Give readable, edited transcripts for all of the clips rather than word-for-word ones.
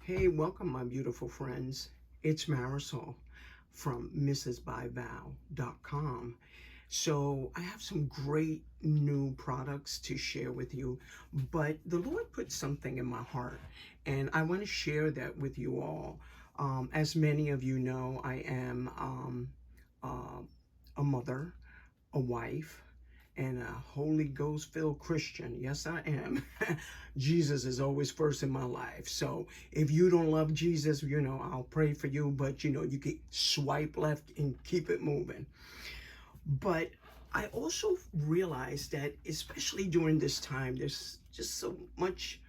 Hey, welcome, my beautiful friends. It's Marisol from mrsbyval.com. So, I have some great new products to share with you, but the Lord put something in my heart, and I want to share that with you all. As many of you know, I am uh, a mother, a wife, and a Holy Ghost filled Christian. Yes, I am. Jesus is always first in my life. So if you don't love Jesus, I'll pray for you, but you can swipe left and keep it moving. But I also realized that, especially during this time, there's just so much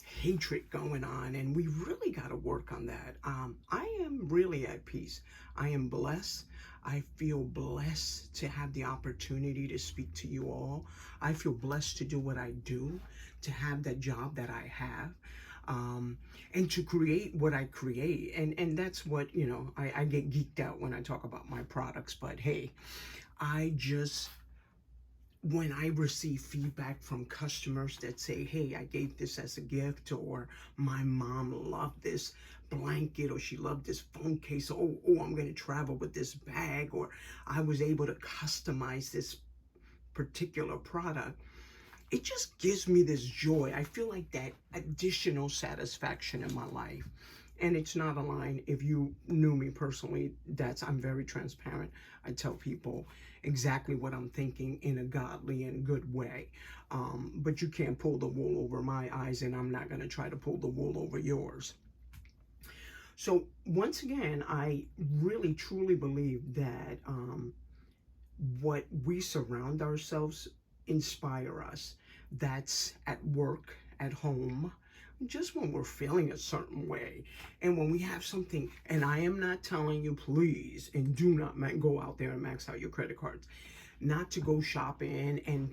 hatred going on, and we really got to work on that. I am really at peace. I am blessed. I feel blessed to have the opportunity to speak to you all. I feel blessed to do what I do, to have that job that I have, and to create what I create. And that's what, I get geeked out when I talk about my products. But hey, I just when I receive feedback from customers that say, hey, I gave this as a gift, or my mom loved this blanket, or she loved this phone case, I'm going to travel with this bag, or I was able to customize this particular product, it just gives me this joy. I feel like that additional satisfaction in my life. And it's not a line. If you knew me personally, I'm very transparent. I tell people exactly what I'm thinking in a godly and good way. But you can't pull the wool over my eyes, and I'm not going to try to pull the wool over yours. So once again, I really truly believe that what we surround ourselves inspire us. That's at work, at home, just when we're feeling a certain way, and when we have something. And I am not telling you, please, and do not go out there and max out your credit cards, not to go shopping and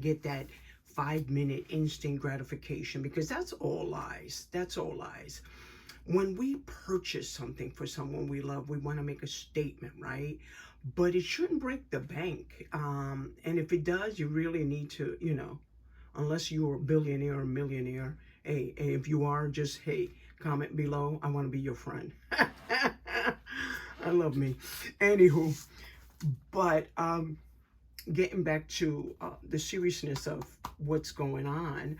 get that 5 minute instant gratification, because that's all lies. That's all lies. When we purchase something for someone we love, we want to make a statement, right? But it shouldn't break the bank. And if it does, you really need to, unless you're a billionaire or millionaire, hey, if you are, just, hey, comment below. I want to be your friend. I love me. Anywho, but getting back to the seriousness of what's going on,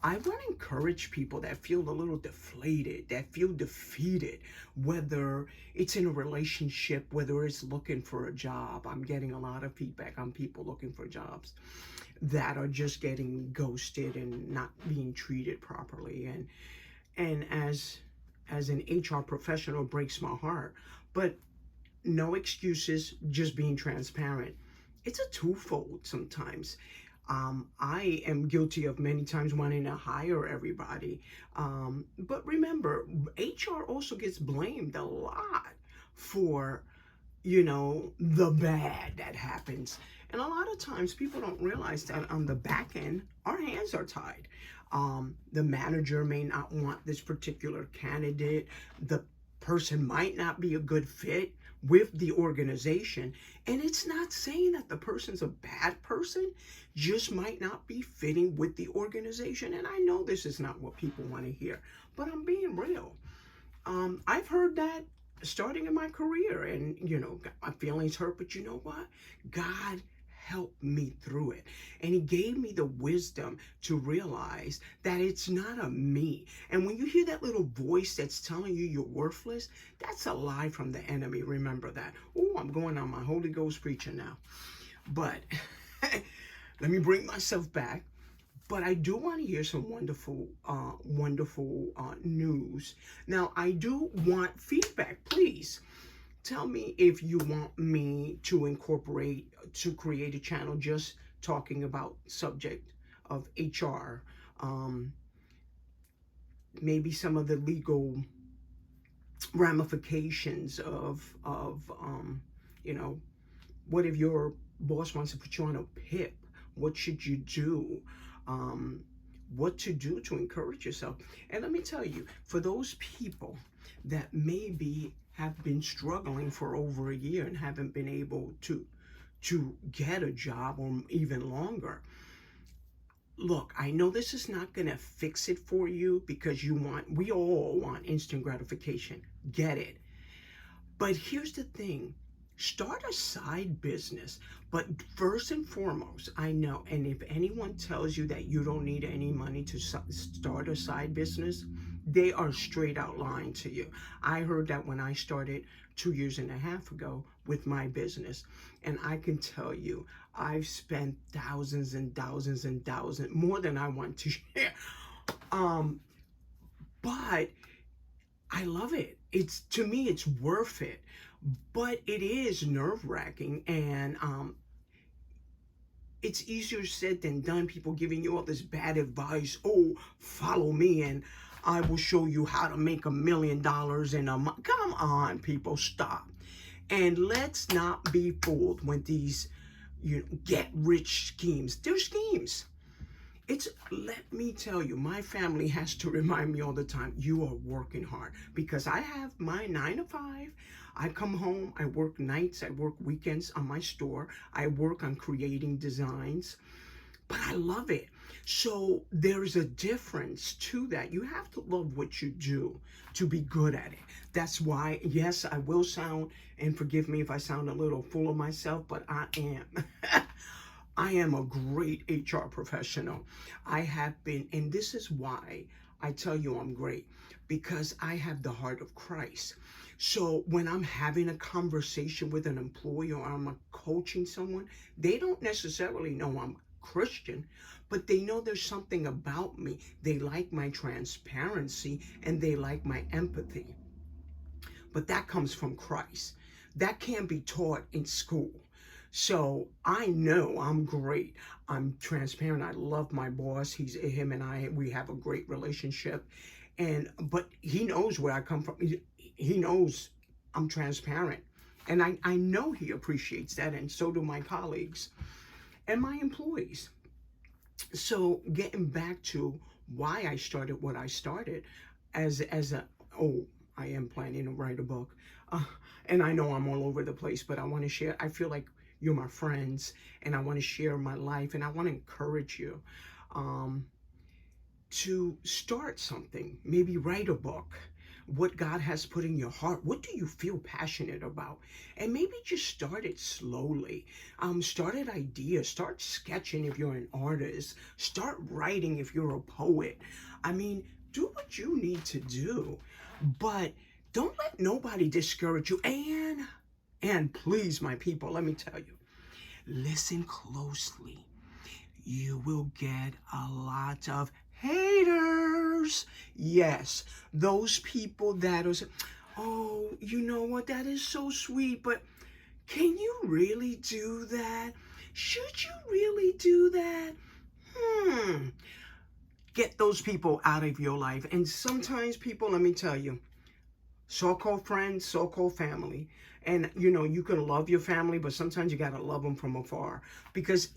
I want to encourage people that feel a little deflated, that feel defeated, whether it's in a relationship, whether it's looking for a job. I'm getting a lot of feedback on people looking for jobs that are just getting ghosted and not being treated properly. And as an HR professional, it breaks my heart. But no excuses, just being transparent. It's a twofold sometimes. I am guilty of many times wanting to hire everybody. But remember, HR also gets blamed a lot for, the bad that happens. And a lot of times people don't realize that on the back end, our hands are tied. The manager may not want this particular candidate. The person might not be a good fit with the organization. And it's not saying that the person's a bad person, just might not be fitting with the organization. And I know this is not what people want to hear, but I'm being real. I've heard that starting in my career, and got my feelings hurt, but you know what? God helped me through it, and he gave me the wisdom to realize that it's not a me. And when you hear that little voice that's telling you you're worthless, that's a lie from the enemy. Remember that. Oh, I'm going on my Holy Ghost preaching now, but let me bring myself back. But I do want to hear some wonderful news. Now, I do want feedback. Please tell me if you want me to create a channel just talking about subject of HR, maybe some of the legal ramifications of what if your boss wants to put you on a PIP? What should you do? What to do to encourage yourself. And let me tell you, for those people that maybe have been struggling for over a year and haven't been able to get a job, or even longer, look, I know this is not going to fix it for you because we all want instant gratification. Get it. But here's the thing. Start a side business. But first and foremost, I know, and if anyone tells you that you don't need any money to start a side business, they are straight out lying to you. I heard that when I started 2.5 years ago with my business. And I can tell you, I've spent thousands and thousands and thousands, more than I want to share. But I love it. To me, it's worth it. But it is nerve-wracking, and it's easier said than done. People giving you all this bad advice. Oh, follow me and I will show you how to make $1 million in a month. Come on, people, stop. And let's not be fooled when these get rich schemes. They're schemes. Let me tell you, my family has to remind me all the time, you are working hard, because I have my 9 to 5. I come home, I work nights, I work weekends on my store. I work on creating designs, but I love it. So there's a difference to that. You have to love what you do to be good at it. That's why, yes, I will sound, and forgive me if I sound a little full of myself, but I am. I am a great HR professional. I have been, and this is why I tell you I'm great, because I have the heart of Christ. So when I'm having a conversation with an employee or I'm coaching someone, they don't necessarily know I'm Christian, but they know there's something about me. They like my transparency and they like my empathy. But that comes from Christ. That can't be taught in school. So I know I'm great. I'm transparent. I love my boss. Him and I, we have a great relationship. But he knows where I come from. He knows I'm transparent. And I know he appreciates that, and so do my colleagues and my employees. So getting back to why I started what I started I am planning to write a book. And I know I'm all over the place, but I want to share. I feel like you're my friends, and I want to share my life, and I want to encourage you to start something. Maybe write a book. What God has put in your heart. What do you feel passionate about? And maybe just start it slowly. Start at ideas. Start sketching if you're an artist. Start writing if you're a poet. I mean, do what you need to do. But don't let nobody discourage you. And please, my people, let me tell you, listen closely. You will get a lot of haters. Yes, those people that are, oh, you know what, that is so sweet, but can you really do that? Should you really do that? Get those people out of your life. And sometimes people, let me tell you, so-called friends, so-called family, and you can love your family, but sometimes you got to love them from afar, because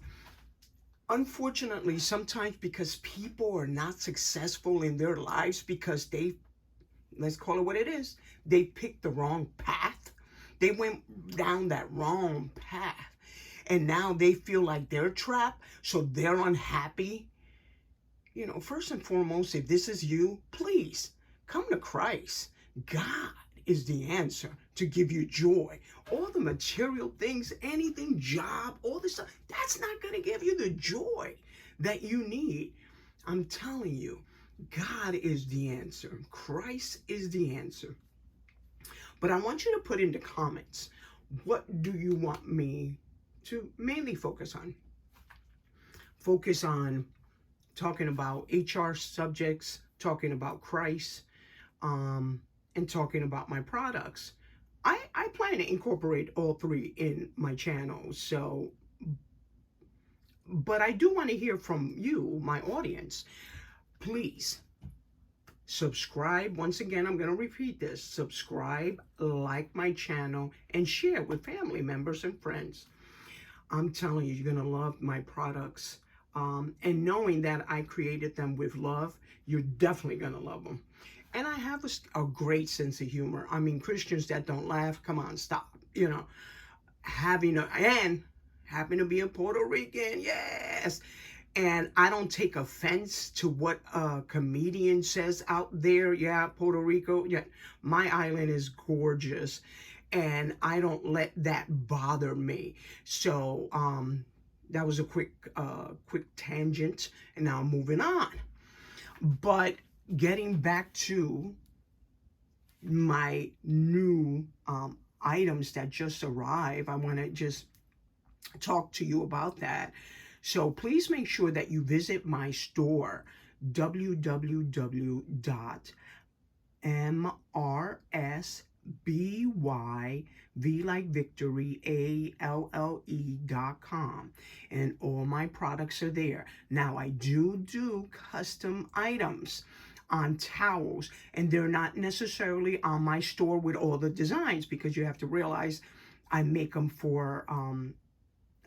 unfortunately, sometimes because people are not successful in their lives because let's call it what it is, they picked the wrong path. They went down that wrong path. And now they feel like they're trapped, so they're unhappy. First and foremost, if this is you, please come to Christ. God is the answer to give you joy. All the material things, anything, job, all this stuff, that's not going to give you the joy that you need. I'm telling you, God is the answer. Christ is the answer. But I want you to put in the comments, what do you want me to mainly focus on? Focus on talking about HR subjects, talking about Christ, and talking about my products. I plan to incorporate all three in my channel. But I do want to hear from you, my audience. Please subscribe. Once again, I'm going to repeat this. Subscribe, like my channel, and share with family members and friends. I'm telling you, you're going to love my products. And knowing that I created them with love, you're definitely going to love them. And I have a great sense of humor. I mean, Christians that don't laugh, come on, stop. Happen to be a Puerto Rican, yes. And I don't take offense to what a comedian says out there. Yeah, Puerto Rico. Yeah, my island is gorgeous, and I don't let that bother me. So that was a quick tangent, and now I'm moving on. But getting back to my new items that just arrived, I want to just talk to you about that. So please make sure that you visit my store, www.mrsby, V like victory, alle.com. And all my products are there. Now, I do custom items on towels, and they're not necessarily on my store with all the designs, because you have to realize I make them for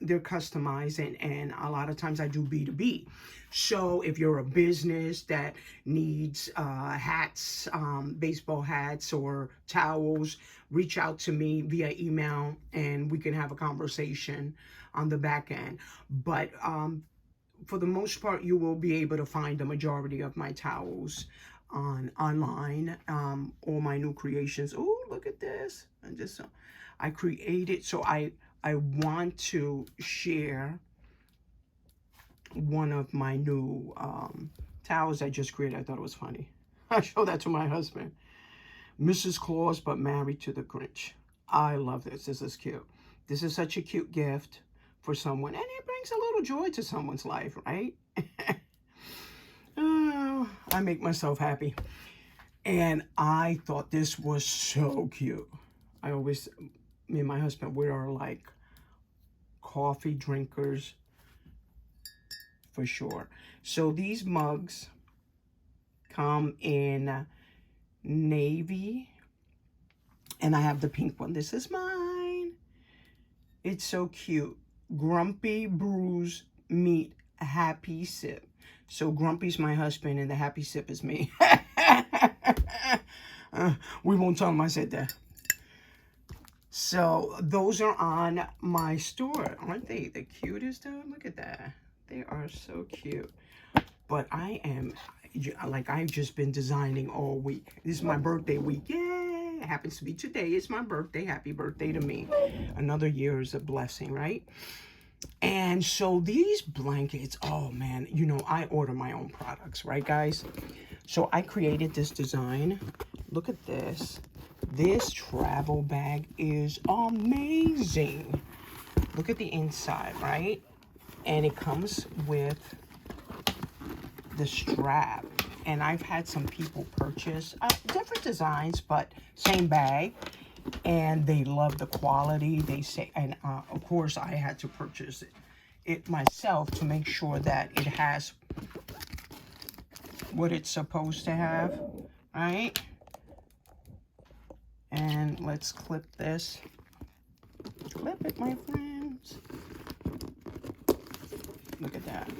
they're customized, and a lot of times I do B2B. So if you're a business that needs hats, baseball hats or towels, reach out to me via email and we can have a conversation on the back end. But for the most part, you will be able to find the majority of my towels online. All my new creations. Oh, look at this. I created, so I want to share one of my new towels I just created. I thought it was funny. I showed that to my husband. Mrs. Claus, but married to the Grinch. I love this. This is cute. This is such a cute gift for someone, and it brings a little joy to someone's life, right? Oh, I make myself happy. And I thought this was so cute. Me and my husband, we are like coffee drinkers for sure. So these mugs come in navy, and I have the pink one. This is mine. It's so cute. Grumpy Brews meet Happy Sip. So Grumpy's my husband and the Happy Sip is me. We won't tell him I said that. So those are on my store. Aren't they the cutest, though? Look at that. They are so cute. But I've just been designing all week. This is my birthday week. Yay! It happens to be today. It's my birthday. Happy birthday to me. Another year is a blessing, right? And so these blankets, oh man, I order my own products, right, guys? So I created this design. Look at this. This travel bag is amazing. Look at the inside, right? And it comes with the strap. And I've had some people purchase different designs, but same bag. And they love the quality. They say, and of course I had to purchase it myself to make sure that it has what it's supposed to have, right? And let's clip this. Clip it, my friends. Look at that.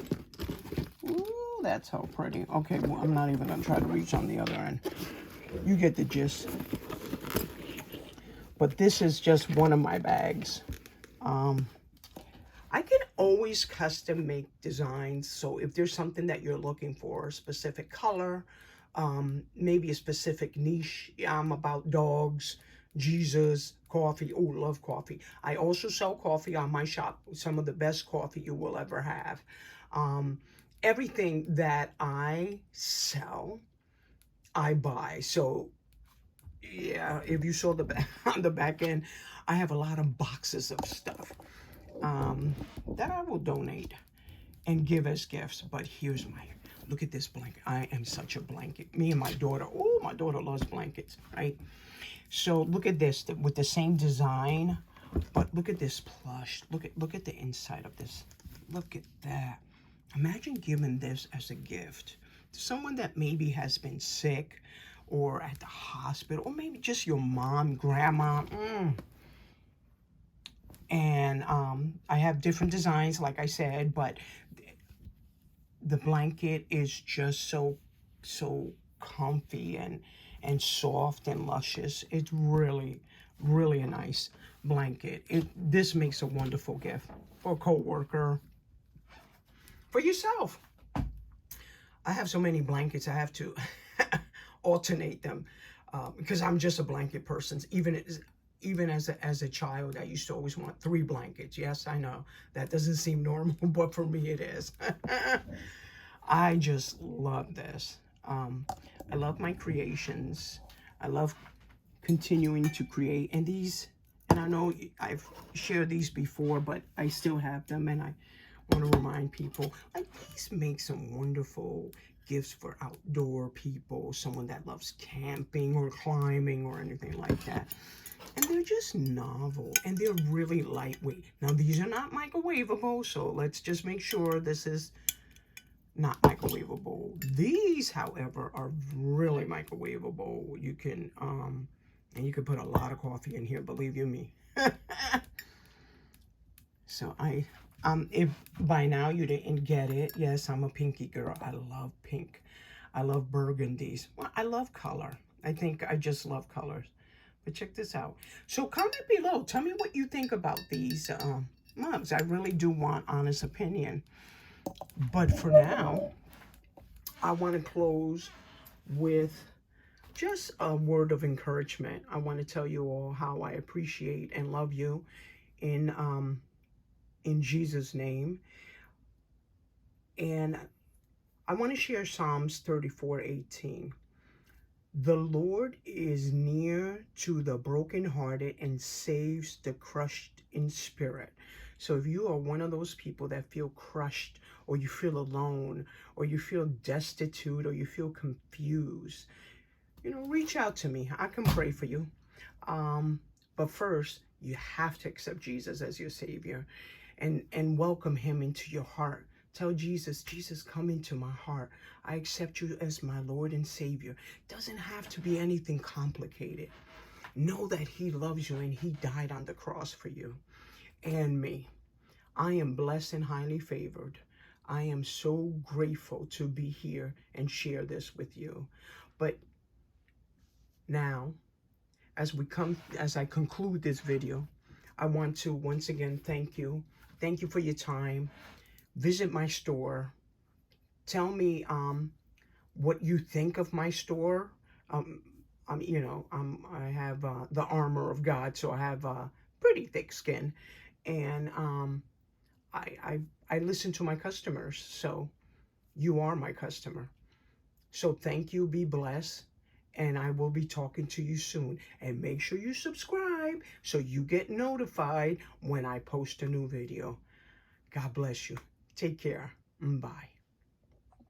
Ooh, that's so pretty. Okay, well, I'm not even going to try to reach on the other end. You get the gist. But this is just one of my bags. I can always custom make designs. So if there's something that you're looking for, a specific color, maybe a specific niche. I'm about dogs, Jesus, coffee. Oh, love coffee. I also sell coffee on my shop. Some of the best coffee you will ever have. Everything that I sell, I buy. So yeah, if you saw on the back end, I have a lot of boxes of stuff that I will donate and give as gifts. But here's look at this blanket. I am such a blanket. Me and my daughter. Oh, my daughter loves blankets, right? So look at this with the same design, but look at this plush. Look at the inside of this. Look at that. Imagine giving this as a gift to someone that maybe has been sick or at the hospital, or maybe just your mom, grandma. And I have different designs, like I said, but the blanket is just so comfy and soft and luscious. It's really a nice blanket. This makes a wonderful gift for a coworker, for yourself. I have so many blankets, I have to alternate them because I'm just a blanket person. Even as a child, I used to always want 3 blankets. Yes, I know that doesn't seem normal, but for me it is. I just love this. I love my creations. I love continuing to create. And I know I've shared these before, but I still have them, and I want to remind people, like, these make some wonderful gifts for outdoor people, someone that loves camping or climbing or anything like that. And they're just novel, and they're really lightweight. Now, these are not microwavable, so let's just make sure this is not microwavable. These, however, are really microwavable. You can, and you can put a lot of coffee in here, believe you me. So if by now you didn't get it, yes, I'm a pinky girl. I love pink. I love burgundies. Well, I love color. I think I just love colors. But check this out. So comment below. Tell me what you think about these mugs. I really do want honest opinion. But for now, I want to close with just a word of encouragement. I want to tell you all how I appreciate and love you in Jesus' name. And I want to share Psalms 34:18. The Lord is near to the brokenhearted and saves the crushed in spirit. So if you are one of those people that feel crushed, or you feel alone, or you feel destitute, or you feel confused, reach out to me. I can pray for you. But first, you have to accept Jesus as your Savior and welcome him into your heart. Tell Jesus, Jesus, come into my heart. I accept you as my Lord and Savior. Doesn't have to be anything complicated. Know that he loves you and he died on the cross for you and me. I am blessed and highly favored. I am so grateful to be here and share this with you. But now, as I conclude this video, I want to once again thank you. Thank you for your time. Visit my store. Tell me what you think of my store. I have the armor of God, so I have pretty thick skin, and I listen to my customers. So you are my customer. So thank you. Be blessed. And I will be talking to you soon. And make sure you subscribe so you get notified when I post a new video. God bless you. Take care. Bye.